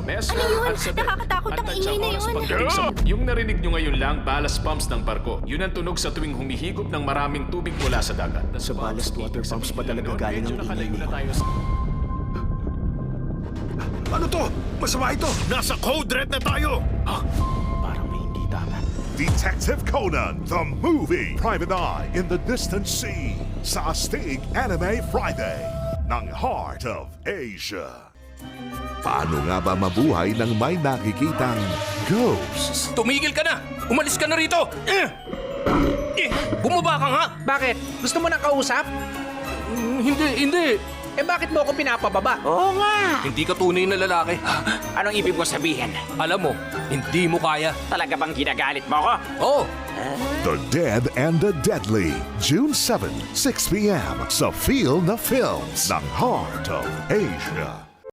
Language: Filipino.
mesa Ano yun? at sa bed. Nakakatakot ang At ingay na oras yun. pagdating sa- Yung narinig nyo ngayon lang, ballast pumps ng barko. Yun ang tunog sa tuwing humihigop ng maraming tubig mula sa dagat. Sa ballast water pumps pa talaga galing ang ingay na nito. tayo sa... Ano to? Masama ito! Nasa Code Red na tayo! Parang may hindi tama. Detective Conan, the movie. Private Eye in the Distant Sea. Sa Astig Anime Friday ng Heart of Asia. Paano nga ba mabuhay nang may nakikitang ghosts? Tumigil ka na! Umalis ka na rito! Bumaba ka nga! Bakit? Gusto mo na kausap? Hindi! Eh bakit mo ako pinapababa? Oo nga! Hindi ka tunay na lalaki. Anong ibig mo sabihin? Alam mo, hindi mo kaya. Talaga bang ginagalit mo ako? Oo! The Dead and the Deadly. June 7, 6 p.m. sa Feel na Films ng Heart of Asia.